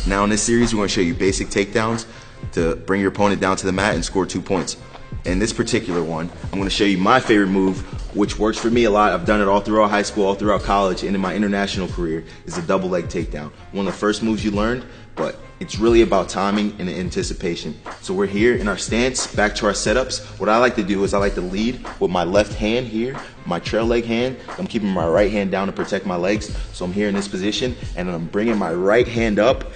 Now in this series, we're going to show you basic takedowns to bring your opponent down to the mat and score 2 points. In this particular one, I'm going to show you my favorite move, which works for me a lot. I've done it all throughout high school, all throughout college, and in my international career, is a double leg takedown. One of the first moves you learned, but it's really about timing and anticipation. So we're here in our stance, back to our setups. What I like to do is I like to lead with my left hand here, my trail leg hand. I'm keeping my right hand down to protect my legs. So I'm here in this position, and I'm bringing my right hand up,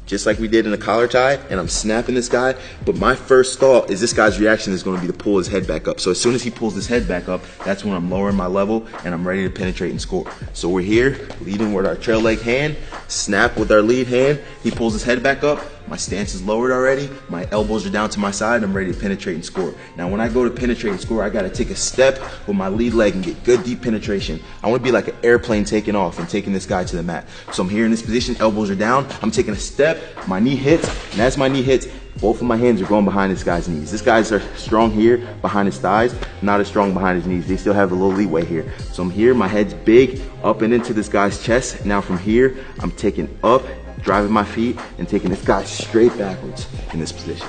just like we did in the collar tie, and I'm snapping this guy. But my first thought is this guy's reaction is going to be to pull his head back up. So as soon as he pulls his head back up, that's when I'm lowering my level and I'm ready to penetrate and score. So we're here, leading with our trail leg hand, snap with our lead hand. He pulls his head back up. My stance is lowered already. My elbows are down to my side. I'm ready to penetrate and score. Now when I go to penetrate and score, I got to take a step with my lead leg and get good deep penetration. I want to be like an airplane taking off and taking this guy to the mat. So I'm here in this position, elbows are down. I'm taking a step, my knee hits, and as my knee hits, both of my hands are going behind this guy's knees. This guy's are strong here behind his thighs, not as strong behind his knees. They still have a little leeway here. So I'm here, my head's big, up and into this guy's chest. Now from here, I'm taking up, driving my feet, and taking this guy straight backwards in this position.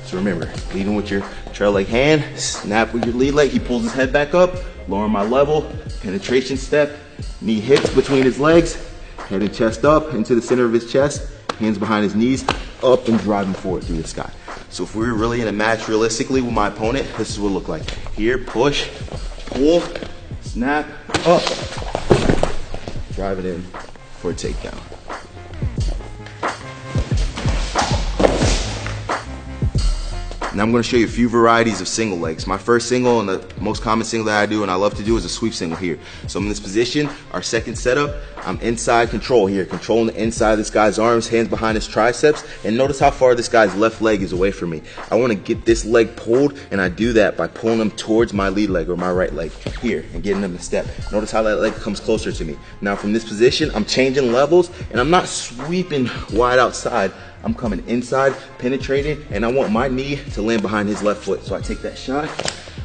So remember, leading with your trail leg hand, snap with your lead leg. He pulls his head back up, lowering my level, penetration step, knee hits between his legs, head and chest up into the center of his chest, hands behind his knees, up and driving forward through this guy. So if we were really in a match realistically with my opponent, this is what it looked like. Here, push, pull, snap, up, drive it in for a takedown. Now I'm going to show you a few varieties of single legs. My first single and the most common single that I do and I love to do is a sweep single here. So I'm in this position, our second setup, I'm inside control here, controlling the inside of this guy's arms, hands behind his triceps, and notice how far this guy's left leg is away from me. I want to get this leg pulled, and I do that by pulling him towards my lead leg or my right leg here and getting him to step. Notice how that leg comes closer to me. Now from this position, I'm changing levels and I'm not sweeping wide outside. I'm coming inside, penetrating, and I want my knee to land behind his left foot. So I take that shot,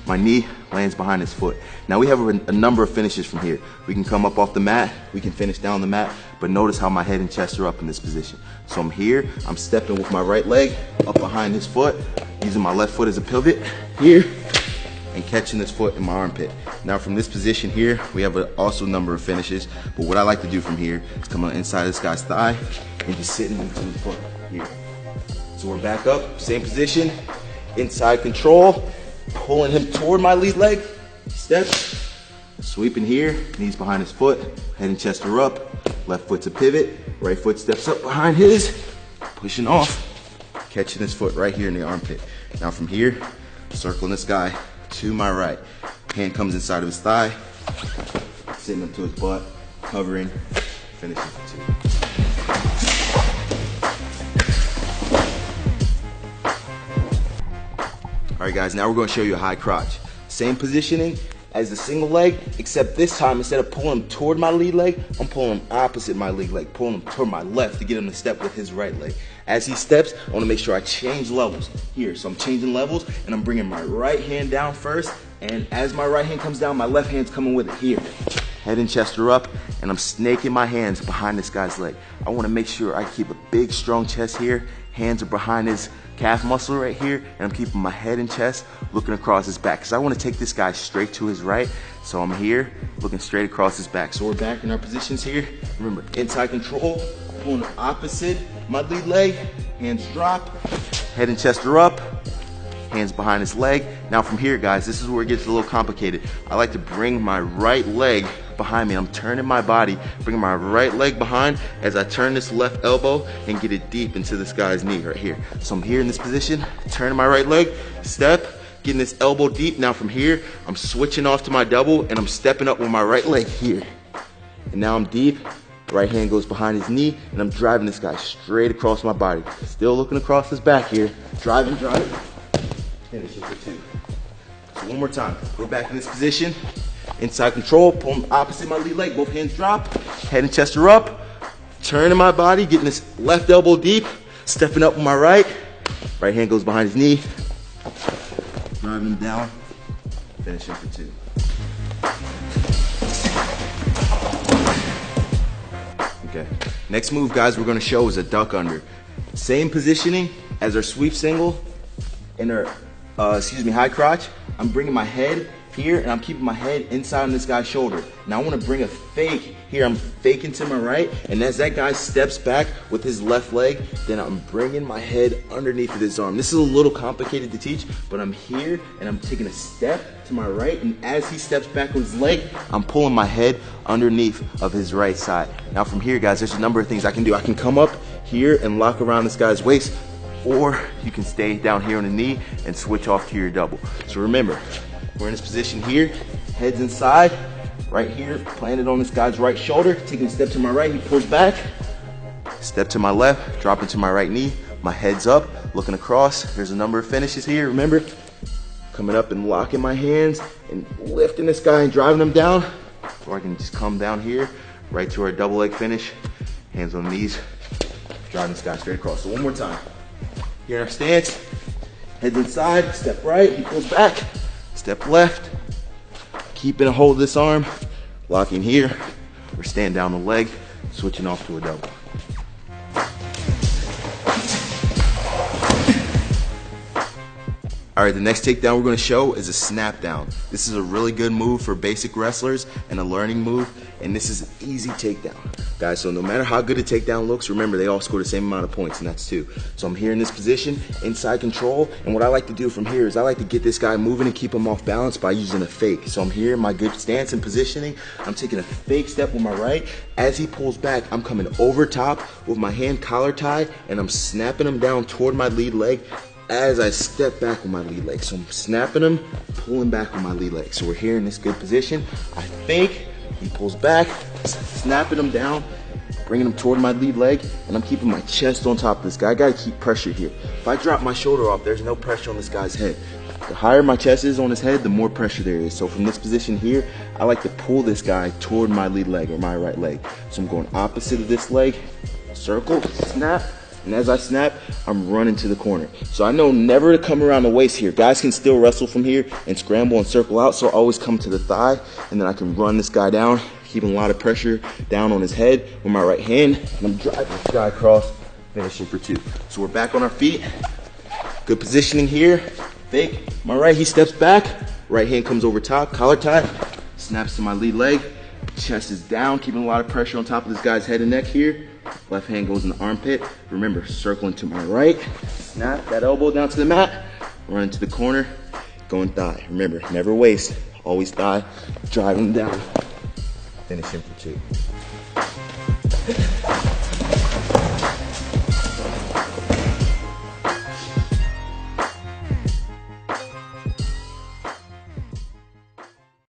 my knee lands behind his foot. Now we have a number of finishes from here. We can come up off the mat, we can finish down the mat, but notice how my head and chest are up in this position. So I'm here, I'm stepping with my right leg up behind his foot, using my left foot as a pivot here, and catching this foot in my armpit. Now from this position here, we have also a number of finishes, but what I like to do from here is come on inside this guy's thigh and just sitting into his foot here. So we're back up, same position, inside control, pulling him toward my lead leg, step, sweeping here, knees behind his foot, head and chest are up, left foot's a pivot, right foot steps up behind his, pushing off, catching his foot right here in the armpit. Now from here, circling this guy to my right. Hand comes inside of his thigh, sitting up to his butt, covering, finishing for 2. All right guys, now we're going to show you a high crotch. Same positioning as the single leg, except this time instead of pulling him toward my lead leg, I'm pulling him opposite my lead leg, pulling him toward my left to get him to step with his right leg. As he steps, I want to make sure I change levels here. So I'm changing levels and I'm bringing my right hand down first, and as my right hand comes down, my left hand's coming with it here. Head and chest are up, and I'm snaking my hands behind this guy's leg. I want to make sure I keep a big, strong chest here. Hands are behind his calf muscle right here, and I'm keeping my head and chest looking across his back because I want to take this guy straight to his right. So I'm here looking straight across his back. So we're back in our positions here. Remember, inside control, pulling opposite my lead leg, hands drop, head and chest are up, hands behind his leg. Now from here, guys, this is where it gets a little complicated. I like to bring my right leg behind me. I'm turning my body, bringing my right leg behind as I turn this left elbow and get it deep into this guy's knee right here. So I'm here in this position, turning my right leg, step, getting this elbow deep. Now from here, I'm switching off to my double and I'm stepping up with my right leg here. And now I'm deep, right hand goes behind his knee, and I'm driving this guy straight across my body. Still looking across his back here, driving, finishing for 2. So one more time, we're back in this position. Inside control, pulling opposite my lead leg, both hands drop, head and chest are up, turning my body, getting this left elbow deep, stepping up with my right hand goes behind his knee, driving him down, finishing for 2. Okay. Next move, guys, we're gonna show is a duck under. Same positioning as our sweep single and our, high crotch. I'm bringing my head here and I'm keeping my head inside on this guy's shoulder. Now I wanna bring a fake here. I'm faking to my right, and as that guy steps back with his left leg, then I'm bringing my head underneath of his arm. This is a little complicated to teach, but I'm here and I'm taking a step to my right, and as he steps back with his leg, I'm pulling my head underneath of his right side. Now from here, guys, there's a number of things I can do. I can come up here and lock around this guy's waist, or you can stay down here on the knee and switch off to your double. So remember, we're in this position here, head's inside, right here, planted on this guy's right shoulder, taking a step to my right, he pulls back, step to my left, dropping to my right knee, my head's up, looking across. There's a number of finishes here, remember? Coming up and locking my hands and lifting this guy and driving him down, or I can just come down here, right to our double leg finish, hands on the knees, driving this guy straight across. So one more time. Here in our stance, head's inside, step right, he pulls back, step left, keeping a hold of this arm, locking here, or stand down the leg, switching off to a double. All right, the next takedown we're gonna show is a snap down. This is a really good move for basic wrestlers and a learning move, and this is an easy takedown. Guys, so no matter how good a takedown looks, remember they all score the same amount of points, and that's 2. So I'm here in this position, inside control, and what I like to do from here is I like to get this guy moving and keep him off balance by using a fake. So I'm here in my good stance and positioning. I'm taking a fake step with my right. As he pulls back, I'm coming over top with my hand collar tie, and I'm snapping him down toward my lead leg as I step back with my lead leg. So I'm snapping him, pulling back with my lead leg. So we're here in this good position. I fake, he pulls back, snapping him down, bringing him toward my lead leg, and I'm keeping my chest on top of this guy. I gotta keep pressure here. If I drop my shoulder off, there's no pressure on this guy's head. The higher my chest is on his head, the more pressure there is. So from this position here, I like to pull this guy toward my lead leg or my right leg. So I'm going opposite of this leg, circle, snap, and as I snap, I'm running to the corner. So I know never to come around the waist here. Guys can still wrestle from here and scramble and circle out, so I always come to the thigh, and then I can run this guy down, keeping a lot of pressure down on his head with my right hand, and I'm driving this guy across, finishing for 2. So we're back on our feet. Good positioning here. Fake. My right, he steps back. Right hand comes over top, collar tie, snaps to my lead leg. Chest is down, keeping a lot of pressure on top of this guy's head and neck here. Left hand goes in the armpit. Remember, circling to my right. Snap that elbow down to the mat. Run to the corner, going thigh. Remember, never waist, always thigh. Driving down. Finishing for 2.